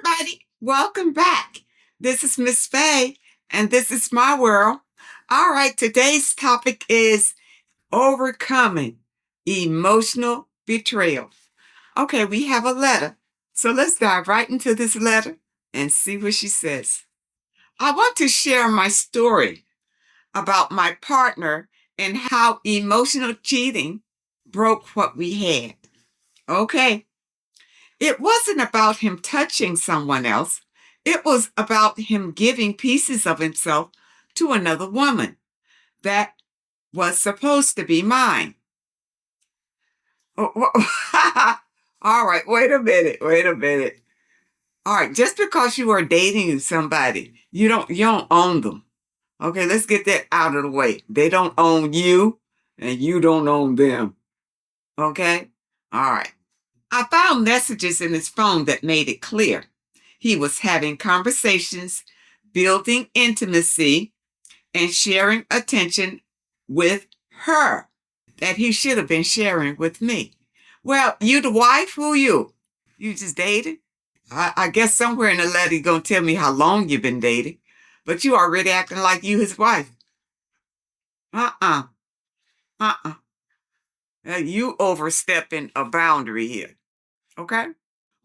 everybody. Welcome back. This is Miss Faye, and this is my world. All right, today's topic is overcoming emotional betrayal. Okay, we have a letter. So let's dive right into this letter and see what she says. I want to share my story about my partner and how emotional cheating broke what we had. Okay. It wasn't about him touching someone else. It was about him giving pieces of himself to another woman that was supposed to be mine. All right, wait a minute. All right, just because you are dating somebody, you don't own them. Okay, let's get that out of the way. They don't own you, and you don't own them. Okay? All right. I found messages in his phone that made it clear he was having conversations, building intimacy, and sharing attention with her that he should have been sharing with me. Well, you the wife? Who you? You just dating? I guess somewhere in the letter you're going to tell me how long you've been dating, but you already acting like you his wife. Uh-uh. Uh-uh. You overstepping a boundary here. Okay?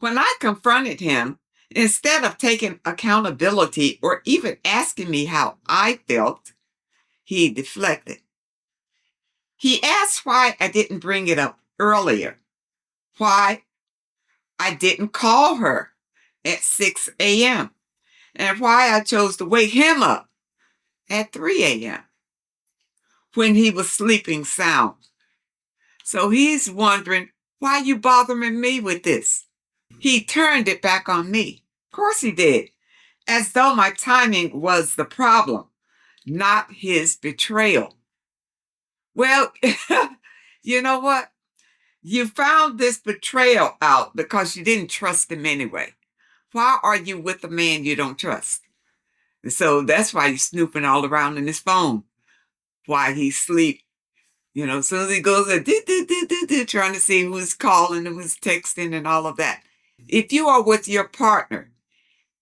When I confronted him, instead of taking accountability or even asking me how I felt, he deflected. He asked why I didn't bring it up earlier, why I didn't call her at 6 a.m., and why I chose to wake him up at 3 a.m. when he was sleeping sound. So he's wondering, why you bothering me with this? He turned it back on me. Of course he did. As though my timing was the problem, not his betrayal. Well, you know what? You found this betrayal out because you didn't trust him anyway. Why are you with a man you don't trust? So that's why you're snooping all around in his phone while he sleep. As soon as he goes there, trying to see who's calling, who's texting, and all of that. If you are with your partner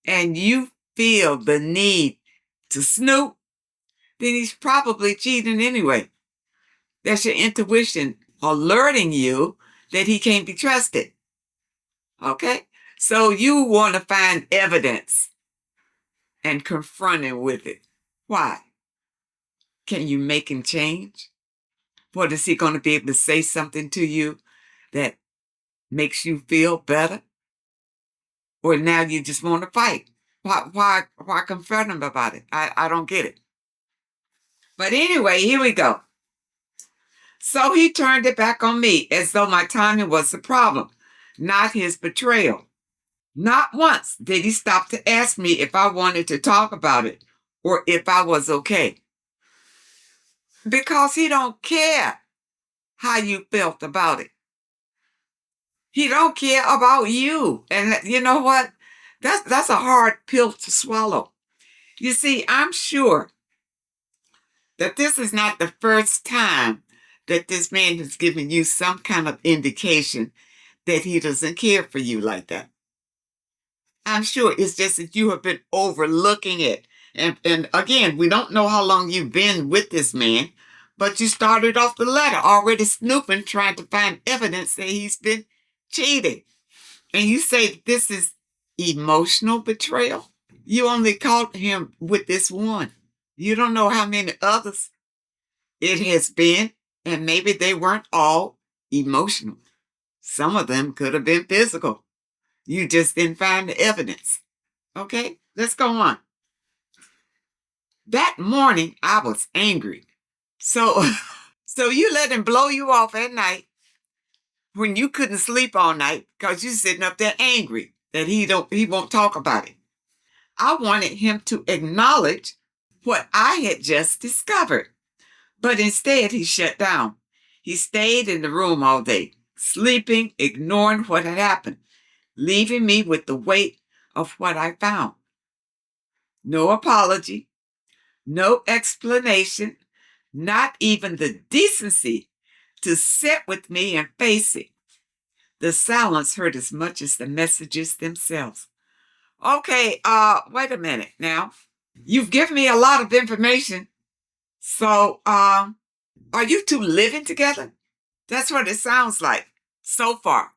and you feel the need to snoop, then he's probably cheating anyway. That's your intuition alerting you that he can't be trusted. Okay? So you want to find evidence and confront him with it. Why? Can you make him change? What, is he going to be able to say something to you that makes you feel better? Or now you just want to fight? Why confront him about it? I don't get it. But anyway, here we go. So he turned it back on me as though my timing was the problem, not his betrayal. Not once did he stop to ask me if I wanted to talk about it or if I was okay. Because he don't care how you felt about it. He don't care about you. And you know what? That's a hard pill to swallow. You see, I'm sure that this is not the first time that this man has given you some kind of indication that he doesn't care for you like that. I'm sure it's just that you have been overlooking it. And again, we don't know how long you've been with this man, but you started off the letter already snooping, trying to find evidence that he's been cheating. And you say this is emotional betrayal? You only caught him with this one. You don't know how many others it has been, and maybe they weren't all emotional. Some of them could have been physical. You just didn't find the evidence. Okay, let's go on. That morning, I was angry. So, so you let him blow you off at night when you couldn't sleep all night because you're sitting up there angry that he won't talk about it. I wanted him to acknowledge what I had just discovered. But instead, he shut down. He stayed in the room all day, sleeping, ignoring what had happened, leaving me with the weight of what I found. No apology, no explanation, not even the decency to sit with me and face it. The silence hurt as much as the messages themselves. Okay, wait a minute now. You've given me a lot of information. So, are you two living together? That's what it sounds like so far.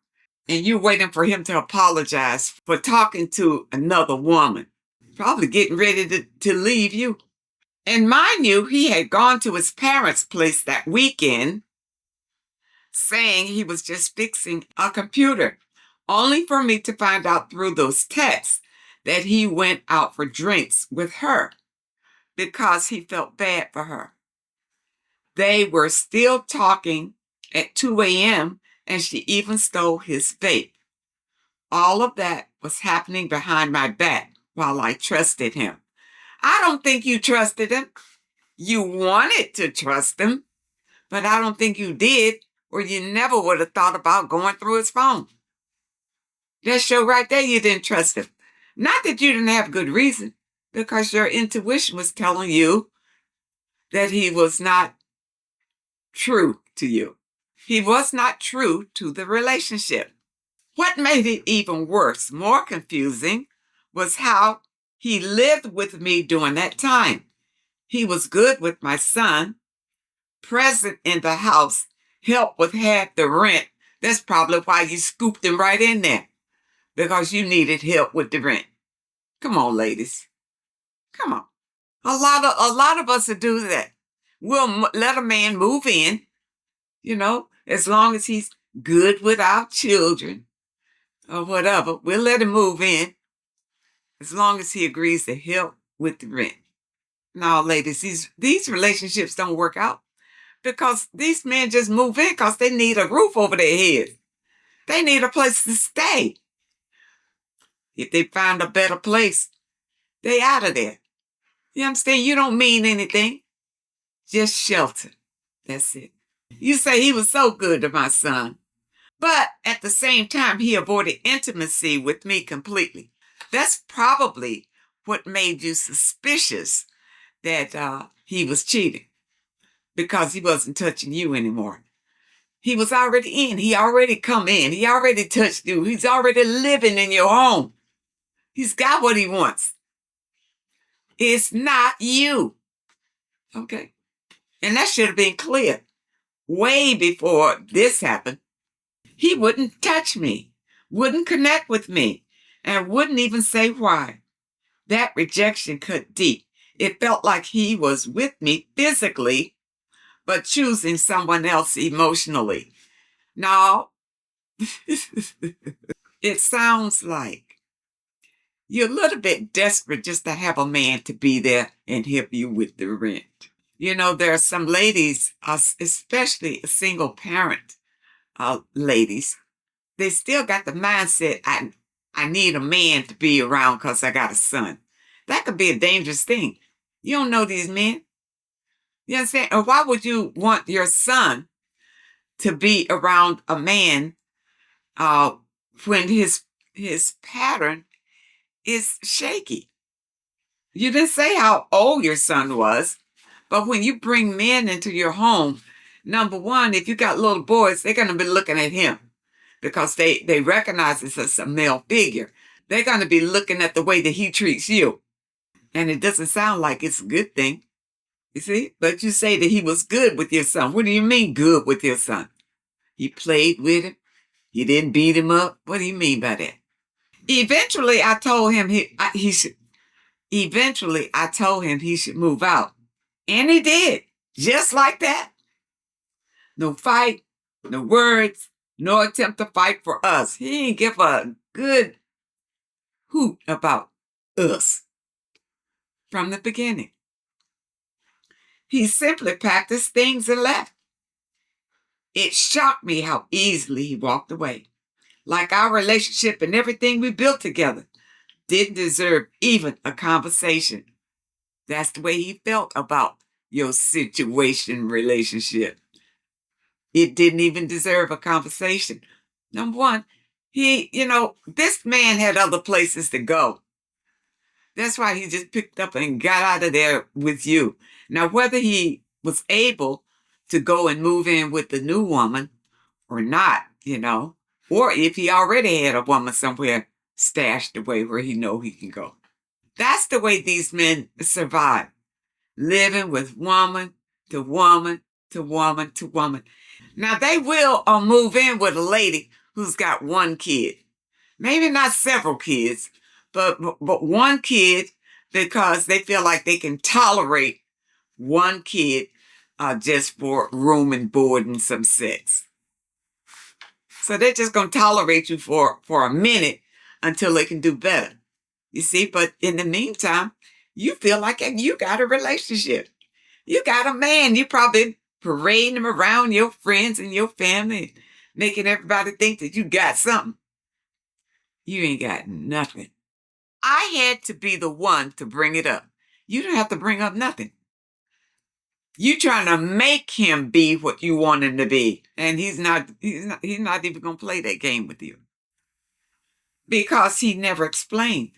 And you're waiting for him to apologize for talking to another woman. Probably getting ready to leave you. And mind you, he had gone to his parents' place that weekend saying he was just fixing a computer, only for me to find out through those texts that he went out for drinks with her because he felt bad for her. They were still talking at 2 a.m., and she even stole his vape. All of that was happening behind my back while I trusted him. I don't think you trusted him. You wanted to trust him, but I don't think you did, or you never would have thought about going through his phone. That show right there, you didn't trust him. Not that you didn't have good reason, because your intuition was telling you that he was not true to you. He was not true to the relationship. What made it even worse, more confusing, was how he lived with me during that time. He was good with my son, present in the house, helped with half the rent. That's probably why you scooped him right in there, because you needed help with the rent. Come on, ladies. Come on. A lot of us will do that. We'll let a man move in, as long as he's good with our children or whatever. We'll let him move in as long as he agrees to help with the rent. Now, ladies, these relationships don't work out because these men just move in because they need a roof over their heads. They need a place to stay. If they find a better place, they out of there. You understand? You don't mean anything. Just shelter. That's it. You say he was so good to my son, but at the same time, he avoided intimacy with me completely. That's probably what made you suspicious that he was cheating, because he wasn't touching you anymore. He was already in. He already come in. He already touched you. He's already living in your home. He's got what he wants. It's not you. Okay? And that should have been clear way before this happened. He wouldn't touch me, wouldn't connect with me, and wouldn't even say why. That rejection cut deep. It felt like he was with me physically, but choosing someone else emotionally. Now, it sounds like you're a little bit desperate just to have a man to be there and help you with the rent. There are some ladies, especially single parent ladies, they still got the mindset, I need a man to be around because I got a son. That could be a dangerous thing. You don't know these men. You understand? Or why would you want your son to be around a man when his pattern is shaky? You didn't say how old your son was, but when you bring men into your home, number one, if you got little boys, they're going to be looking at him because they recognize this as a male figure. They're going to be looking at the way that he treats you. And it doesn't sound like it's a good thing. You see? But you say that he was good with your son. What do you mean good with your son? He played with him. You didn't beat him up. What do you mean by that? Eventually, I told him he should. Eventually, I told him he should move out, and he did, just like that. No fight, no words, no attempt to fight for us. He didn't give a good hoot about us from the beginning. He simply packed his things and left. It shocked me how easily he walked away. Like our relationship and everything we built together didn't deserve even a conversation. That's the way he felt about your relationship. It didn't even deserve a conversation. Number one, this man had other places to go. That's why he just picked up and got out of there with you. Now, whether he was able to go and move in with the new woman or not, or if he already had a woman somewhere stashed away where he know he can go. That's the way these men survive, living with woman to woman to woman to woman. Now they will move in with a lady who's got one kid, maybe not several kids, but one kid because they feel like they can tolerate one kid just for room and board and some sex. So they're just going to tolerate you for a minute until they can do better. You see, but in the meantime, you feel like you got a relationship. You got a man. You probably parading him around your friends and your family, making everybody think that you got something. You ain't got nothing. I had to be the one to bring it up. You don't have to bring up nothing. You trying to make him be what you want him to be, and he's not even going to play that game with you because he never explained.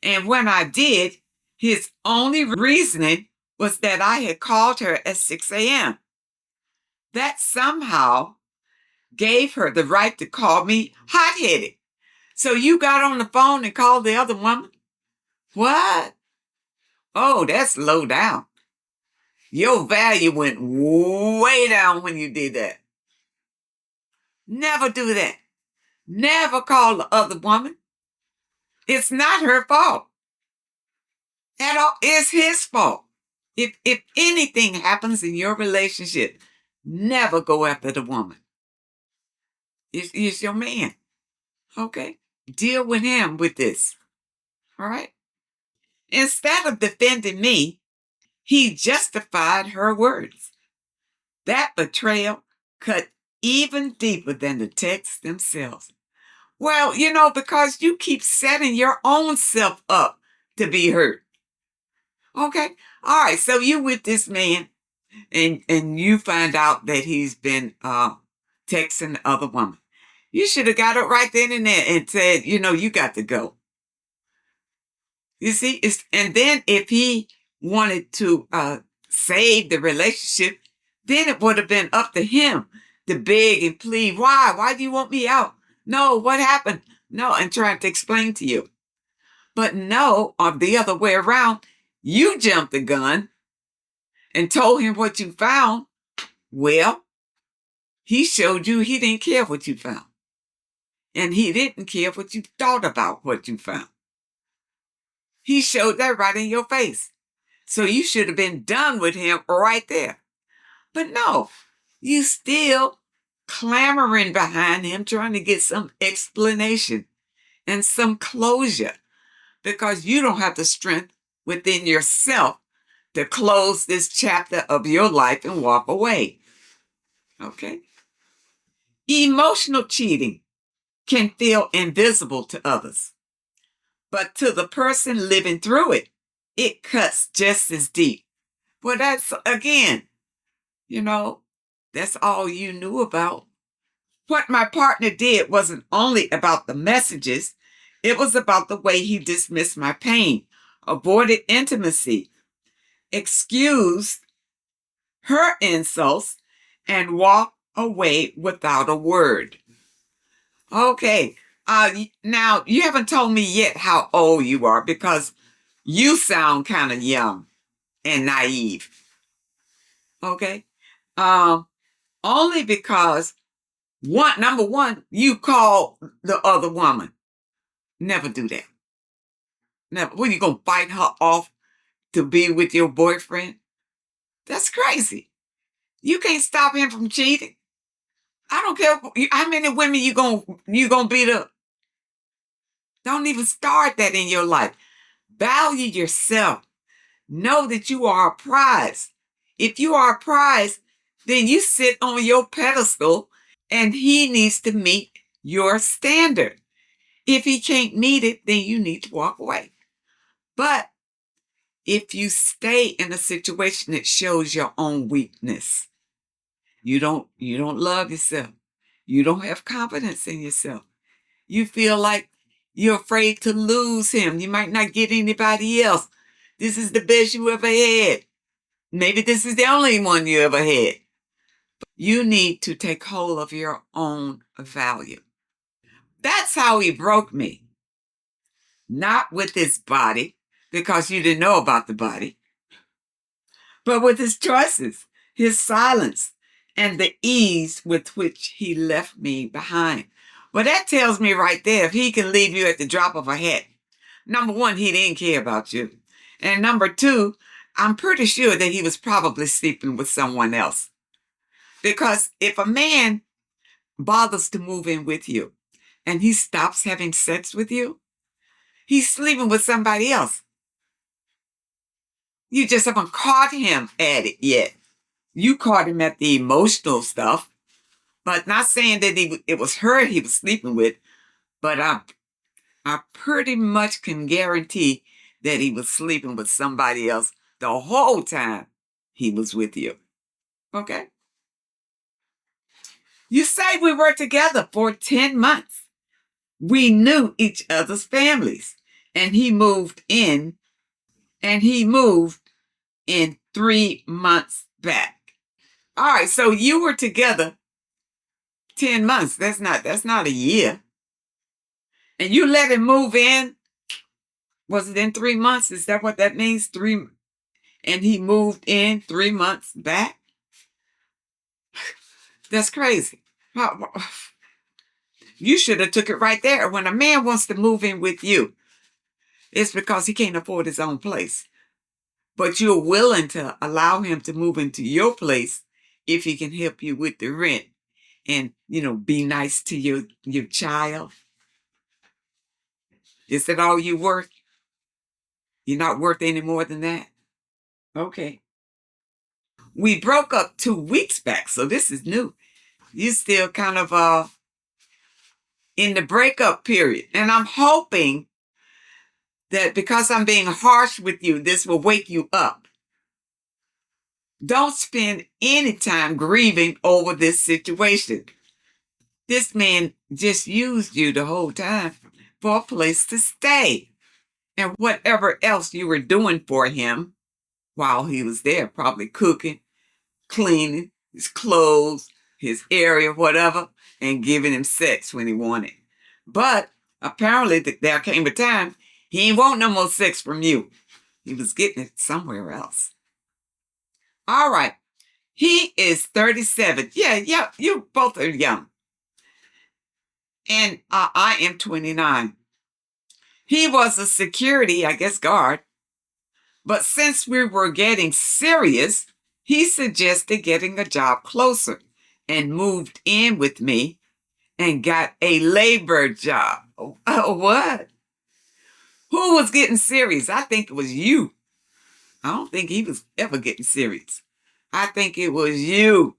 And when I did, his only reasoning was that I had called her at 6 a.m. That somehow gave her the right to call me hot-headed. So you got on the phone and called the other woman? What? Oh, that's low down. Your value went way down when you did that. Never do that. Never call the other woman. It's not her fault at all. It's his fault. If anything happens in your relationship, never go after the woman. It's your man. Okay? Deal with him with this. All right? Instead of defending me, he justified her words. That betrayal cut even deeper than the texts themselves. Well, because you keep setting your own self up to be hurt. Okay? All right, so you with this man and you find out that he's been texting the other woman. You should have got it right then and there and said, you got to go. You see, and then if he wanted to save the relationship, then it would have been up to him to beg and plead. Why? Why do you want me out? No, what happened? No, and trying to explain to you. But no, or the other way around, you jumped the gun and told him what you found. Well, he showed you he didn't care what you found. And he didn't care what you thought about what you found. He showed that right in your face. So you should have been done with him right there. But no, you still clamoring behind him, trying to get some explanation and some closure because you don't have the strength within yourself to close this chapter of your life and walk away. Okay? Emotional cheating can feel invisible to others, but to the person living through it, it cuts just as deep. Well, that's, again, that's all you knew about. What my partner did wasn't only about the messages, it was about the way he dismissed my pain, avoided intimacy, excused her insults, and walked away without a word. Okay, now you haven't told me yet how old you are because you sound kind of young and naive. Okay? Only because number one, you call the other woman. Never do that. Never. What, you gonna fight her off to be with your boyfriend? That's crazy. You can't stop him from cheating. I don't care how many women you gonna beat up. Don't even start that in your life. Value yourself. Know that you are a prize. If you are a prize, then you sit on your pedestal and he needs to meet your standard. If he can't meet it, then you need to walk away. But if you stay in a situation that shows your own weakness, you don't love yourself. You don't have confidence in yourself. You feel like you're afraid to lose him. You might not get anybody else. This is the best you ever had. Maybe this is the only one you ever had. You need to take hold of your own value. That's how he broke me. not with his body, because you didn't know about the body, but with his choices, his silence, and the ease with which he left me behind. Well, that tells me right there, if he can leave you at the drop of a hat, number one, he didn't care about you. And number two, I'm pretty sure that he was probably sleeping with someone else. Because if a man bothers to move in with you and he stops having sex with you, he's sleeping with somebody else. You just haven't caught him at it yet. You caught him at the emotional stuff, but not saying that it was her he was sleeping with, but I pretty much can guarantee that he was sleeping with somebody else the whole time he was with you. Okay? You say we were together for 10 months. We knew each other's families. And he moved in 3 months back. All right, so you were together 10 months. That's not a year. And you let him move in. Was it in 3 months? Is that what that means? And he moved in 3 months back? That's crazy. You should have took it right there. When a man wants to move in with you, it's because he can't afford his own place. But you're willing to allow him to move into your place if he can help you with the rent and, be nice to your child. Is that all you worth? You're not worth any more than that? Okay. We broke up 2 weeks back, so this is new. You still kind of in the breakup period. And I'm hoping that because I'm being harsh with you, this will wake you up. Don't spend any time grieving over this situation. This man just used you the whole time for a place to stay. And whatever else you were doing for him while he was there, probably cooking, cleaning his clothes, his area, whatever, and giving him sex when he wanted. But apparently there came a time he ain't want no more sex from you. He was getting it somewhere else. All right. He is 37. Yeah, you both are young. And I am 29. He was a security, I guess, guard. But since we were getting serious, he suggested getting a job closer and moved in with me and got a labor job. What? Who was getting serious? I think it was you. I don't think he was ever getting serious. I think it was you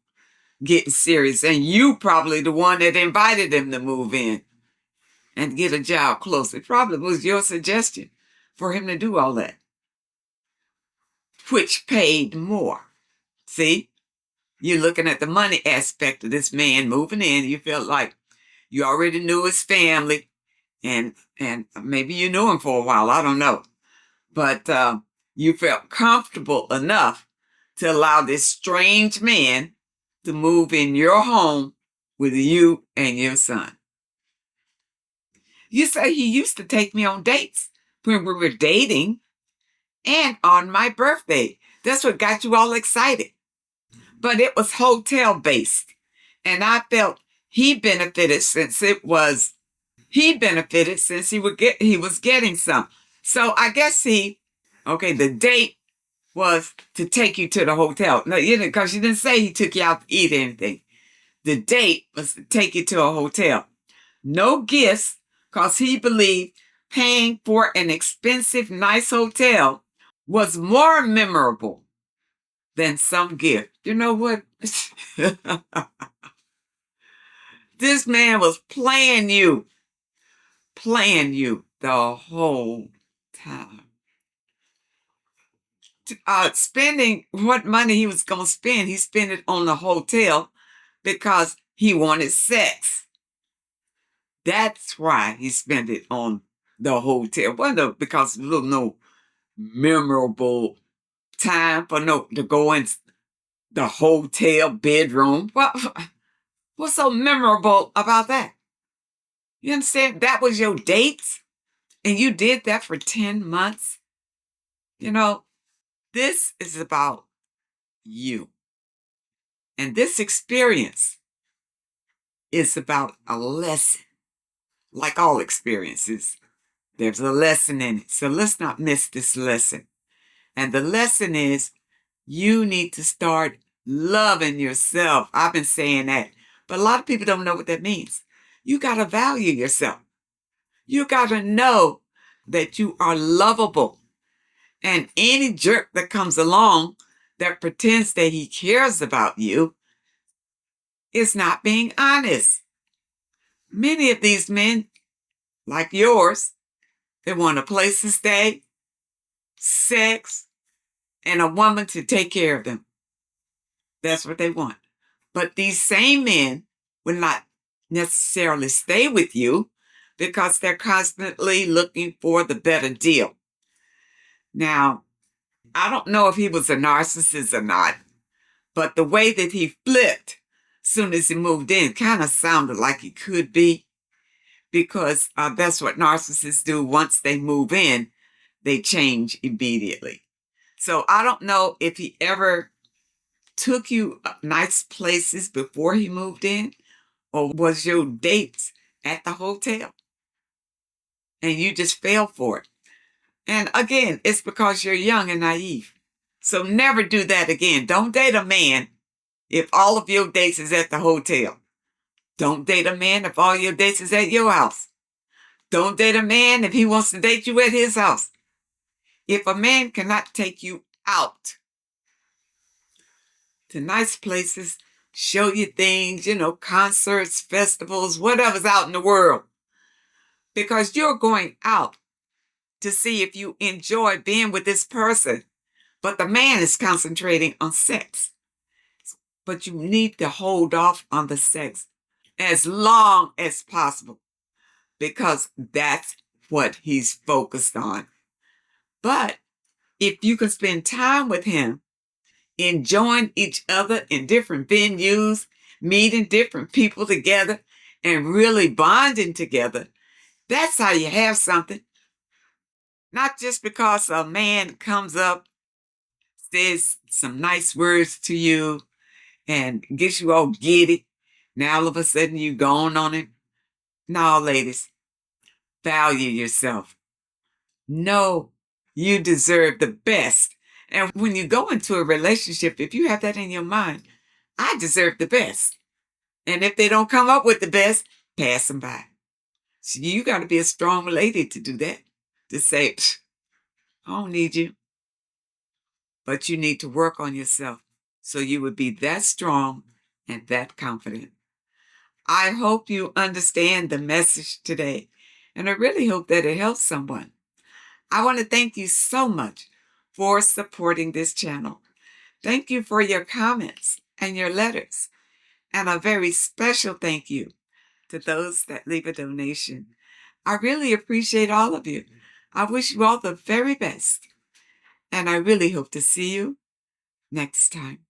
getting serious, and you probably the one that invited him to move in and get a job closer. It probably was your suggestion for him to do all that, which paid more. See, you're looking at the money aspect of this man moving in. You felt like you already knew his family, and maybe you knew him for a while. I don't know. But you felt comfortable enough to allow this strange man to move in your home with you and your son. You say he used to take me on dates when we were dating and on my birthday. That's what got you all excited. But it was hotel based. And I felt he benefited since he was getting some. So I guess the date was to take you to the hotel. No, you didn't, because you didn't say he took you out to eat anything. The date was to take you to a hotel. No gifts, because he believed paying for an expensive, nice hotel was more memorable than some gift. You know what? This man was playing you the whole time. Spending what money he was going to spend, he spent it on the hotel because he wanted sex. That's why he spent it on the hotel. Well, because there was no memorable time to go in the hotel bedroom. Well, what's so memorable about that? You understand? That was your dates. and you did that for 10 months, you know, this is about you. And this experience is about a lesson. Like all experiences, there's a lesson in it. So let's not miss this lesson. And the lesson is you need to start loving yourself. I've been saying that, but a lot of people don't know what that means. You got to value yourself. You got to know that you are lovable. And any jerk that comes along that pretends that he cares about you is not being honest. Many of these men, like yours, they want a place to stay, sex, and a woman to take care of them. That's what they want. But these same men will not necessarily stay with you because they're constantly looking for the better deal. Now, I don't know if he was a narcissist or not, but the way that he flipped soon as he moved in kind of sounded like he could be, because that's what narcissists do. Once they move in, they change immediately. So I don't know if he ever took you nice places before he moved in, or was your dates at the hotel and you just fell for it. And again, it's because you're young and naive. So never do that again. Don't date a man if all of your dates is at the hotel. Don't date a man if all your dates is at your house. Don't date a man if he wants to date you at his house. If a man cannot take you out to nice places, show you things, concerts, festivals, whatever's out in the world, because you're going out to see if you enjoy being with this person, but the man is concentrating on sex. But you need to hold off on the sex as long as possible, because that's what he's focused on. But if you can spend time with him, enjoying each other in different venues, meeting different people together, and really bonding together, that's how you have something. Not just because a man comes up, says some nice words to you, and gets you all giddy. Now all of a sudden you gone on him. No, ladies, value yourself. Know you deserve the best. And when you go into a relationship, if you have that in your mind, I deserve the best. And if they don't come up with the best, pass them by. So you got to be a strong lady to do that. To say, I don't need you. But you need to work on yourself so you would be that strong and that confident. I hope you understand the message today, and I really hope that it helps someone. I want to thank you so much for supporting this channel. Thank you for your comments and your letters, and a very special thank you to those that leave a donation. I really appreciate all of you. I wish you all the very best, and I really hope to see you next time.